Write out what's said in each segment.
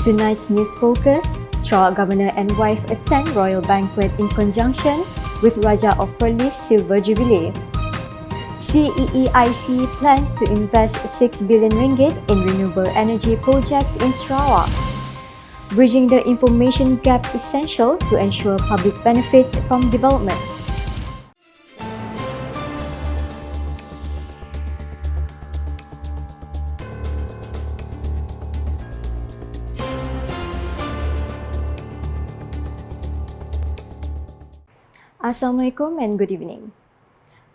Tonight's news focus, Sarawak Governor and wife attend Royal Banquet in conjunction with Raja of Perlis Silver Jubilee. CEEIC plans to invest 6 billion ringgit in renewable energy projects in Sarawak. Bridging the information gap essential to ensure public benefits from development. Assalamualaikum and good evening.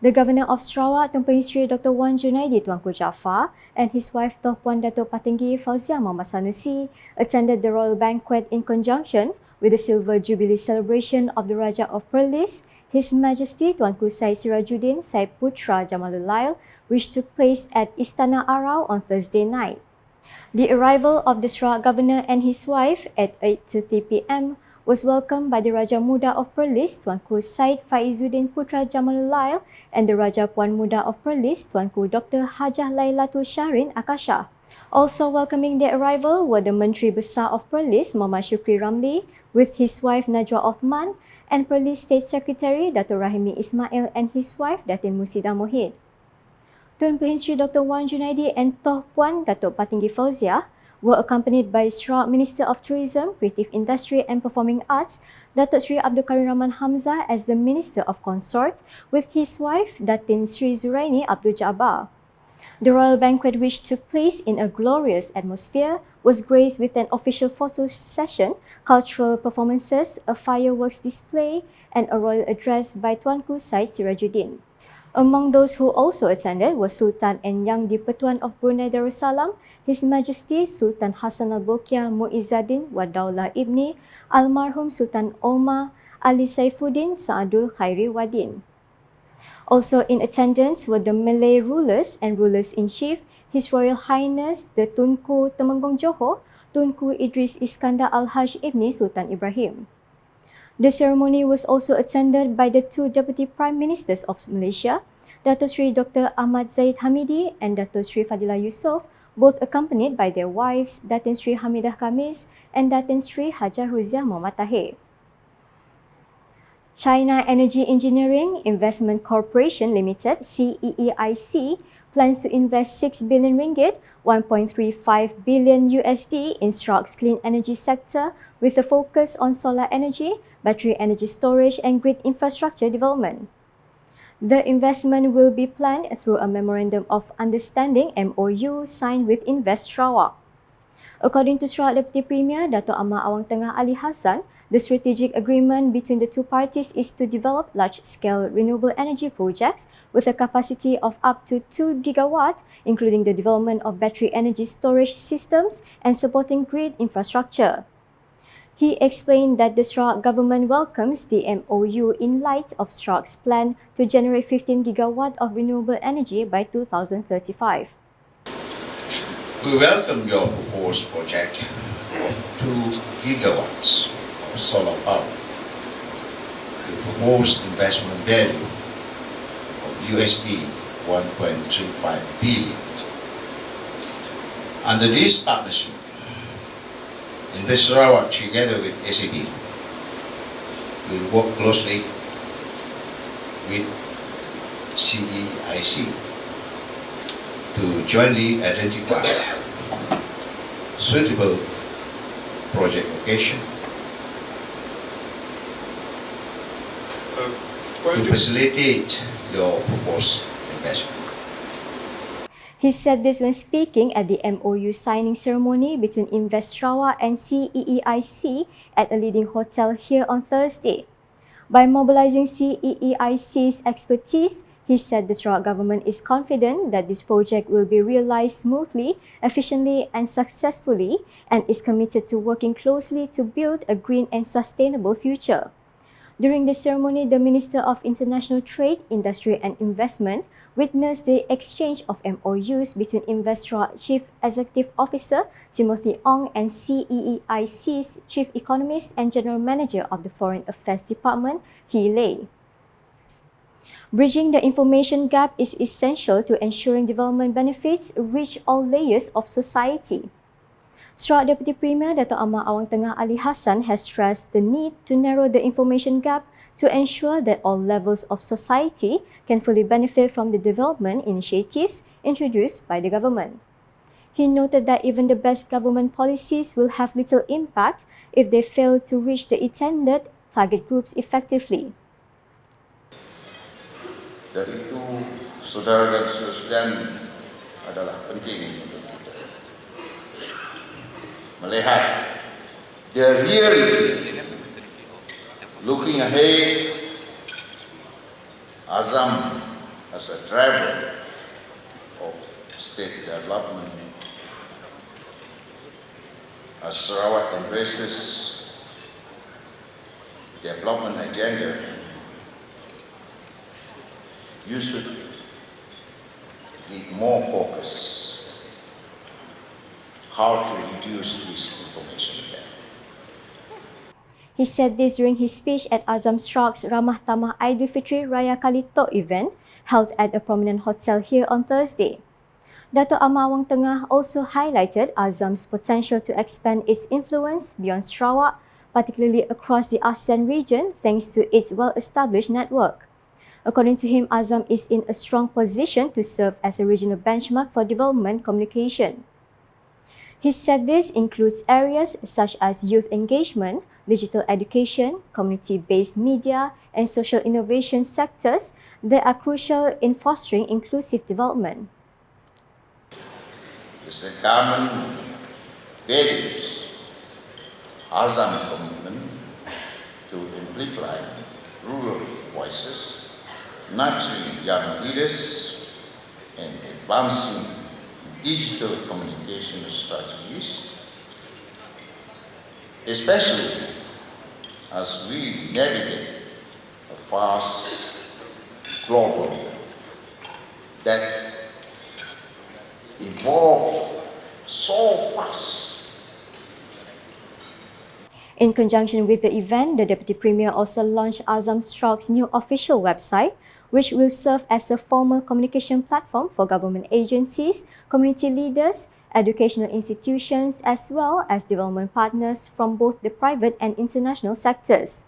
The Governor of Sarawak, Tuan Pengisteri Dr. Wan Junaidi Tuanku Jaafar and his wife Tuan Puan Datuk Patinggi Fauzia Muhammad Sanusi attended the Royal Banquet in conjunction with the Silver Jubilee celebration of the Raja of Perlis, His Majesty Tuanku Syed Sirajuddin Syed Putra Jamalul Lail, which took place at Istana Arau on Thursday night. The arrival of the Sarawak Governor and his wife at 8:30 p.m. was welcomed by the Raja Muda of Perlis, Tuanku Syed Faizuddin Putra Jamalul Lail, and the Raja Puan Muda of Perlis, Tuanku Dr. Hajah Lailatul Syahrin Akasha. Also welcoming their arrival were the Menteri Besar of Perlis, Muhammad Shukri Ramli, with his wife Najwa Othman, and Perlis State Secretary Dato' Rahimi Ismail and his wife Datin Musidah Mohid. Tun Pengisteri Dr. Wan Junaidi and Toh Puan Datuk Patinggi Fauzia were accompanied by Sarawak Minister of Tourism, Creative Industry and Performing Arts, Datuk Sri Abdul Karim Rahman Hamzah as the Minister of Consort, with his wife Datin Sri Zuraini Abdul Jabbar. The royal banquet, which took place in a glorious atmosphere, was graced with an official photo session, cultural performances, a fireworks display, and a royal address by Tuanku Syed Sirajuddin. Among those who also attended were Sultan and Yang di-Pertuan of Brunei Darussalam, His Majesty Sultan Hassan Al-Bolkiah Muizzaddin wa Daulah Ibni, Almarhum Sultan Omar Ali Saifuddin Sa'adul Khairi Wadin. Also in attendance were the Malay rulers and rulers-in-chief, His Royal Highness the Tunku Temenggung Johor, Tunku Idris Iskandar Al-Haj Ibni Sultan Ibrahim. The ceremony was also attended by the two Deputy Prime Ministers of Malaysia, Dato' Sri Dr. Ahmad Zahid Hamidi and Dato' Sri Fadilah Yusof, both accompanied by their wives, Datin Sri Hamidah Khamis and Datin Sri Hajah Ruziah Muhammad Tahir. China Energy Engineering Investment Corporation Limited, CEEIC, plans to invest 6 billion ringgit, 1.35 billion USD in Sarawak's clean energy sector with a focus on solar energy, battery energy storage and grid infrastructure development. The investment will be planned through a Memorandum of Understanding MOU signed with Invest Sarawak. According to Sarawak Deputy Premier Dato' Ahmad Awang Tengah Ali Hassan, the strategic agreement between the two parties is to develop large-scale renewable energy projects with a capacity of up to 2 gigawatt, including the development of battery energy storage systems and supporting grid infrastructure. He explained that the Sarawak government welcomes the MOU in light of Sarawak's plan to generate 15 gigawatt of renewable energy by 2035. We welcome your proposed project of 2 gigawatts of solar power. The proposed investment value of USD 1.35 billion. Under this partnership, Invest Sarawak together with SAB will work closely with CEIC to jointly identify suitable project location to facilitate your proposed investment. He said this when speaking at the MOU signing ceremony between Invest Sarawak and CEEIC at a leading hotel here on Thursday. By mobilizing CEEIC's expertise, he said the Sarawak government is confident that this project will be realized smoothly, efficiently and successfully and is committed to working closely to build a green and sustainable future. During the ceremony, the Minister of International Trade, Industry and Investment witnessed the exchange of MOUs between Invest Sarawak Chief Executive Officer Timothy Ong and CEEIC's Chief Economist and General Manager of the Foreign Affairs Department, He Lei. Bridging the information gap is essential to ensuring development benefits reach all layers of society. Sarawak Deputy Premier Dato' Ahmad Awang Tengah Ali Hassan has stressed the need to narrow the information gap to ensure that all levels of society can fully benefit from the development initiatives introduced by the government. He noted that even the best government policies will have little impact if they fail to reach the intended target groups effectively. Dari itu, saudara dan saudara sekalian, adalah penting untuk kita melihat the reality. Looking ahead, Azam as a driver of state development, as Sarawak embraces development agenda, you should need more focus how to reduce this information gap. He said this during his speech at Azam Sarawak's Ramah Tamah Aidilfitri Raya Kali Tok event held at a prominent hotel here on Thursday. Dato' Ahmad Awang Tengah also highlighted Azam's potential to expand its influence beyond Sarawak, particularly across the ASEAN region thanks to its well-established network. According to him, Azam is in a strong position to serve as a regional benchmark for development communication. He said this includes areas such as youth engagement, digital education, community-based media, and social innovation sectors that are crucial in fostering inclusive development. The government values Azam commitment to amplify rural voices, nurturing young leaders, and advancing digital communication strategies, especially as we navigate a fast global that evolve so fast. In conjunction with the event, the Deputy Premier also launched Azam Sarawak's new official website, which will serve as a formal communication platform for government agencies, community leaders, educational institutions, as well as development partners from both the private and international sectors.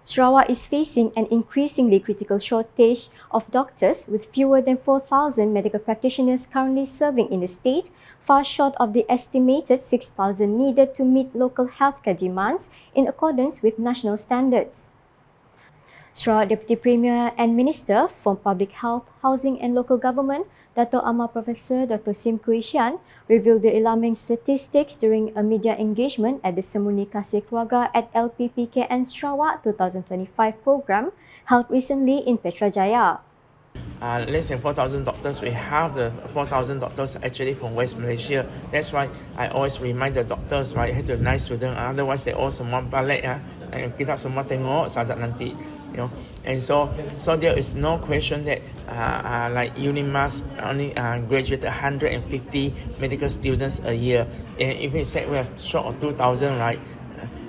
Sarawak is facing an increasingly critical shortage of doctors, with fewer than 4,000 medical practitioners currently serving in the state, far short of the estimated 6,000 needed to meet local healthcare demands in accordance with national standards. Sarawak Deputy Premier and Minister for Public Health, Housing and Local Government, Dato' Ahmad Professor Dr. Sim Kui Hian, revealed the alarming statistics during a media engagement at the Semuni Kasih Keluarga at LPPKN Sarawak 2025 program held recently in Putrajaya. Less than 4,000 doctors. We have the 4,000 doctors actually from West Malaysia. That's why I always remind the doctors, right, have to be nice to them. Otherwise, they all semua balik kita semua tengok sajak nanti. You know, and so there is no question that like UNIMAS only graduated 150 medical students a year. And if we said we are short of 2,000, right,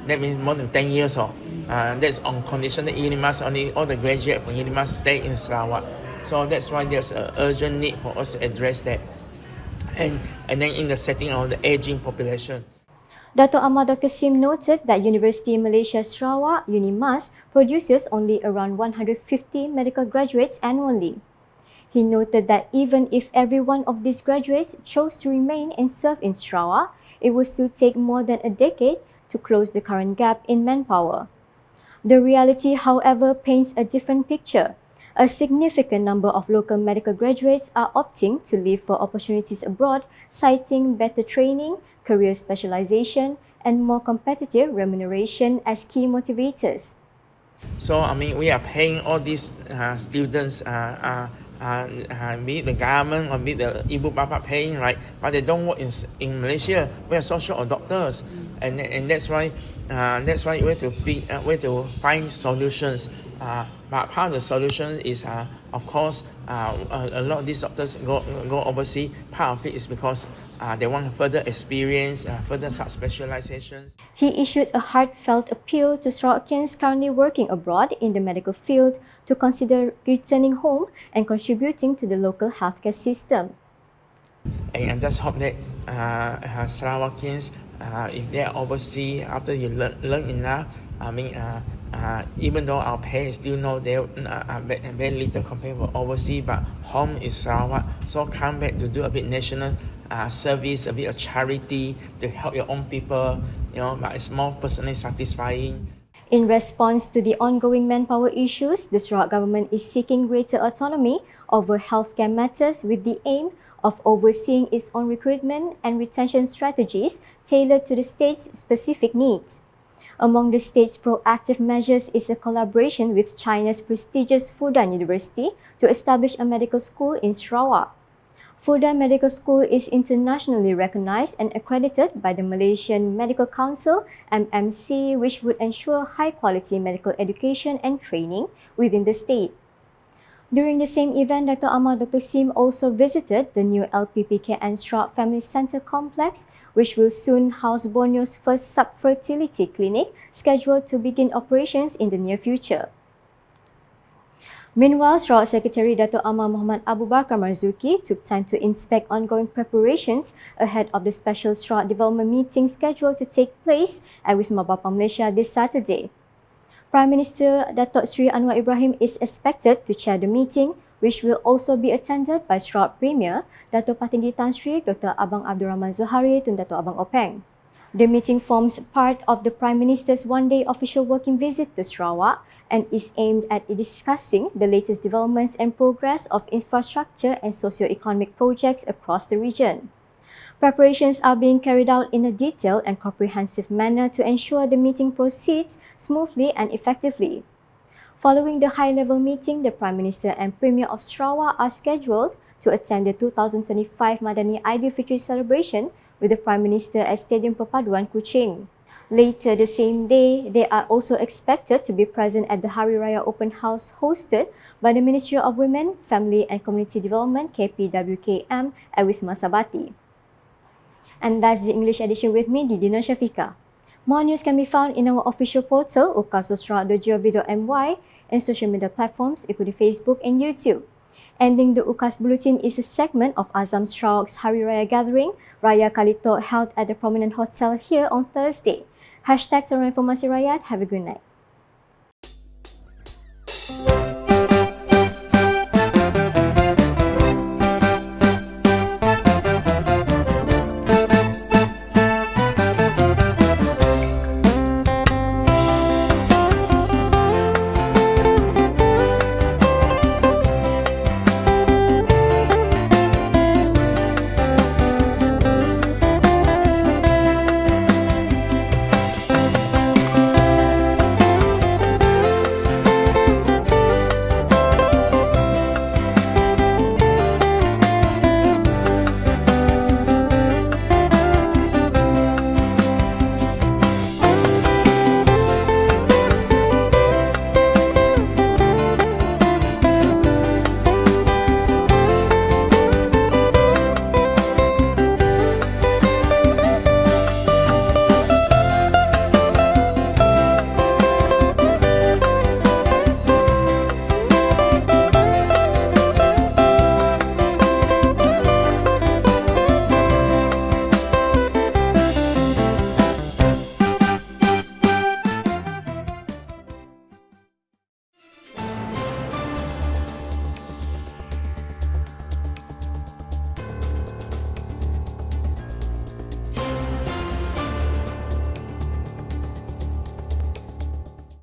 that means more than 10 years old. That's on condition that UNIMAS only all the graduates from UNIMAS stay in Sarawak. So that's why there's an urgent need for us to address that. And then in the setting of the aging population. Dato' Ahmad Dr. Sim noted that University Malaysia Sarawak, UNIMAS, produces only around 150 medical graduates annually. He noted that even if every one of these graduates chose to remain and serve in Sarawak, it would still take more than a decade to close the current gap in manpower. The reality, however, paints a different picture. A significant number of local medical graduates are opting to leave for opportunities abroad, citing better training, career specialization, and more competitive remuneration as key motivators. So, I mean, we are paying all these students, be it the government or be it the Ibu Bapa paying, right? But they don't work in Malaysia. We are so short of doctors, and that's why we have to find solutions. But part of the solution is, of course, a lot of these doctors go overseas. Part of it is because they want further experience, further subspecializations. He issued a heartfelt appeal to Sarawakians currently working abroad in the medical field to consider returning home and contributing to the local healthcare system. And I just hope that Sarawakians, if they are overseas, after you learn enough, even though our pay is still no, they very little compared with overseas, but home is Sarawak, so come back to do a bit national service, a bit of charity to help your own people, but it's more personally satisfying. In response to the ongoing manpower issues, the Sarawak government is seeking greater autonomy over healthcare matters with the aim of overseeing its own recruitment and retention strategies tailored to the state's specific needs. Among the state's proactive measures is a collaboration with China's prestigious Fudan University to establish a medical school in Sarawak. Fudan Medical School is internationally recognized and accredited by the Malaysian Medical Council (MMC), which would ensure high-quality medical education and training within the state. During the same event, Dr. Ahmad Dr. Sim also visited the new LPPKN Sarawak Family Centre complex, which will soon house Borneo's first sub-fertility clinic, scheduled to begin operations in the near future. Meanwhile, Sarawak Secretary Dato' Amar Muhammad Abu Bakar Marzuki took time to inspect ongoing preparations ahead of the special Sarawak Development meeting scheduled to take place at Wisma Bapa Malaysia this Saturday. Prime Minister Datuk Seri Anwar Ibrahim is expected to chair the meeting, which will also be attended by Sarawak Premier Dato' Patinggi Tan Sri Dr. Abang Abdul Rahman Zohari Tun Dato' Abang Openg. The meeting forms part of the Prime Minister's one-day official working visit to Sarawak and is aimed at discussing the latest developments and progress of infrastructure and socio-economic projects across the region. Preparations are being carried out in a detailed and comprehensive manner to ensure the meeting proceeds smoothly and effectively. Following the high-level meeting, the Prime Minister and Premier of Sarawak are scheduled to attend the 2025 Madani Aidilfitri celebration with the Prime Minister at Stadium Perpaduan Kuching. Later the same day, they are also expected to be present at the Hari Raya Open House hosted by the Ministry of Women, Family and Community Development KPWKM at Wisma Sabati. And that's the English edition with me, Didi Nursyafiqah. More news can be found in our official portal ukas.sarawak.gov.my and social media platforms including Facebook and YouTube. Ending the UKAS Bulletin is a segment of Azam Sarawak's Hari Raya gathering, Raya Kalitok, held at the prominent hotel here on Thursday. #Sarawak Informasi Rakyat. Have a good night.